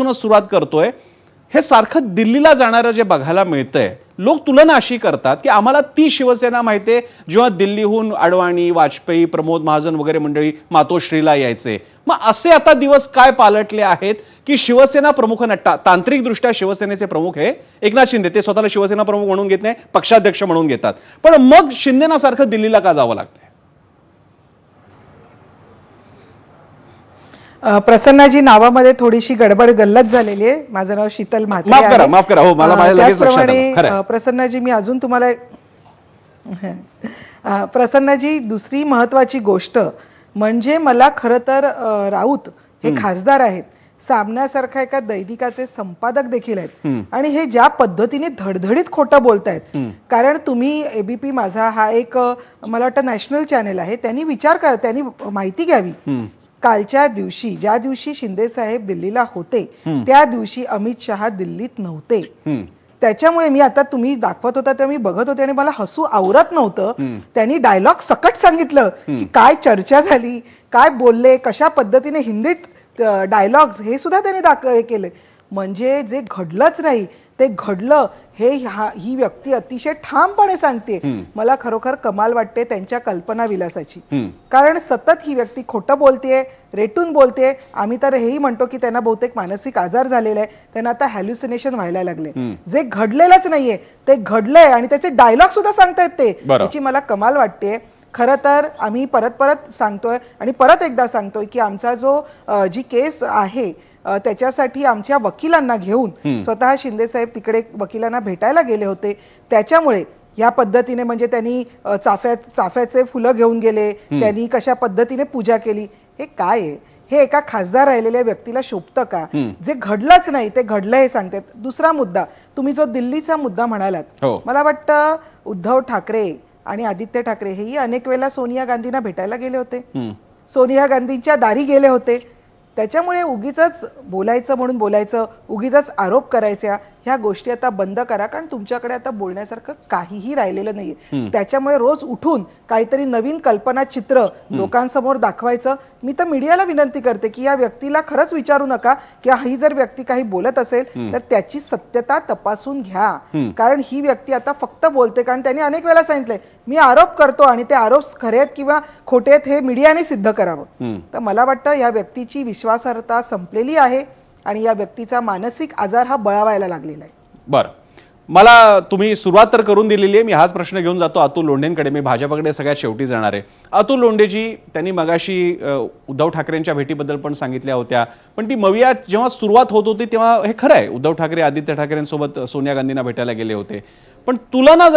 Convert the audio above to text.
सुरुवात करतोय, हे सारखं दिल्लीला जाणारं जे बघायला मिळतंय, लोक तुलना अशी करतात की आम्हाला ती शिवसेना माहितीये जेव्हा दिल्लीहून अडवाणी, वाजपेयी, प्रमोद महाजन वगैरे मंडळी मातोश्रीला यायचे. मग असे आता दिवस काय पालटले आहेत की शिवसेना प्रमुखांना, तांत्रिकदृष्ट्या शिवसेनेचे प्रमुख हे एकनाथ शिंदे, ते स्वतःला शिवसेना प्रमुख म्हणून घेत नाही, पक्षाध्यक्ष म्हणून घेतात. पण मग शिंदेना सारखं दिल्लीला का जावं लागतंय? प्रसन्नाजी, नावामध्ये थोडीशी गडबड गल्लत झालेली आहे. माझं नाव शीतल म्हात्रे आहे. माफ करा हो, मला माझ्या लगेच लक्षात आलं. त्याचप्रमाणे प्रसन्नाजी, मी अजून तुम्हाला प्रसन्नाजी, दुसरी महत्वाची गोष्ट म्हणजे मला खरं तर राऊत हे खासदार आहेत, सामन्यासारखा एका दैनिकाचे संपादक देखील आहेत, आणि हे ज्या पद्धतीने धडधडीत खोटं बोलतायत. कारण तुम्ही एबीपी माझा हा एक मला वाटतं नॅशनल चॅनेल आहे, त्यांनी विचार करा, त्यांनी माहिती घ्यावी. कालच्या दिवशी, ज्या दिवशी शिंदे साहेब दिल्लीला होते, त्या दिवशी अमित शहा दिल्लीत नव्हते. त्याच्यामुळे मी आता तुम्ही दाखवत होता तेव्हा मी बघत होते आणि मला हसू आवरत नव्हतं. त्यांनी डायलॉग सकट सांगितलं की काय चर्चा झाली, काय बोलले, कशा पद्धतीने हिंदीत डायलॉग्स, हे सुद्धा त्यांनी केले. म्हणजे जे घडलंच नाही ते घडलं हे ही व्यक्ती अतिशय ठामपणे सांगते. मला खरोखर कमाल वाटते त्यांच्या कल्पना विलासाची. कारण सतत ही व्यक्ती खोटं बोलतेय, रेटून बोलते. आम्ही तर हेही म्हणतो की त्यांना बहुतेक मानसिक आजार झालेला आहे, त्यांना आता हॅल्युसिनेशन व्हायला लागले. जे घडलेलंच नाहीये ते घडलंय आणि त्याचे डायलॉग सुद्धा सांगतायत ते, याची मला कमाल वाटते. खरं तर आम्ही परत सांगतोय आणि परत एकदा सांगतोय की आमचा जो जी केस आहे त्याच्यासाठी आमच्या वकिलांना घेऊन स्वतः शिंदे साहेब तिकडे वकिलांना भेटायला गेले होते. त्याच्यामुळे या पद्धतीने, म्हणजे त्यांनी चाफ्याचे फुलं घेऊन गेले, त्यांनी कशा पद्धतीने पूजा केली, हे काय आहे? हे एका खासदार राहिलेल्या व्यक्तीला शोभतं का? जे घडलंच नाही ते घडलं हे सांगतात. दुसरा मुद्दा, तुम्ही जो दिल्लीचा मुद्दा म्हणालात, मला वाटतं उद्धव ठाकरे आणि आदित्य ठाकरे हेही अनेक वेळेला सोनिया गांधींना भेटायला गेले होते, सोनिया गांधींच्या दारी गेले होते. त्याच्यामुळे उगीच बोलायचं म्हणून बोलायचं, उगीच आरोप करायच्या, ह्या गोष्टी आता बंद करा. कारण तुमच्याकडे आता बोलण्यासारखं काहीही राहिलेलं नाहीये. त्याच्यामुळे रोज उठून काहीतरी नवीन कल्पना चित्र लोकांसमोर दाखवायचं. मी तर मीडियाला विनंती करते की या व्यक्तीला खरंच विचारू नका की ही जर व्यक्ती काही बोलत असेल तर त्याची सत्यता तपासून घ्या. कारण ही व्यक्ती आता फक्त बोलते, कारण त्यांनी अनेक वेळा सांगितलंय मी आरोप करतो आणि ते आरोप खरे आहेत किंवा खोटे आहेत हे मीडियाने सिद्ध करावं. तर मला वाटतं या व्यक्तीची विश्वासार्हता संपलेली आहे आणि या व्यक्तीचा मानसिक आजार हा बळावायला लागलेला आहे. बरं, मला तुम्ही सुरुवात तर करून दिलेली आहे. मी हाच प्रश्न घेऊन जातो अतुल लोंढेंकडे. मी भाजपकडे सगळ्यात शेवटी जाणार आहे. अतुल लोंढेजी, त्यांनी मगाशी उद्धव ठाकरेंच्या भेटीबद्दल पण सांगितल्या होत्या, पण ती मविया जेव्हा सुरुवात होत होती तेव्हा हे खरं आहे, उद्धव ठाकरे आदित्य ठाकरेंसोबत सोनिया गांधींना भेटायला गेले होते. पण तुलना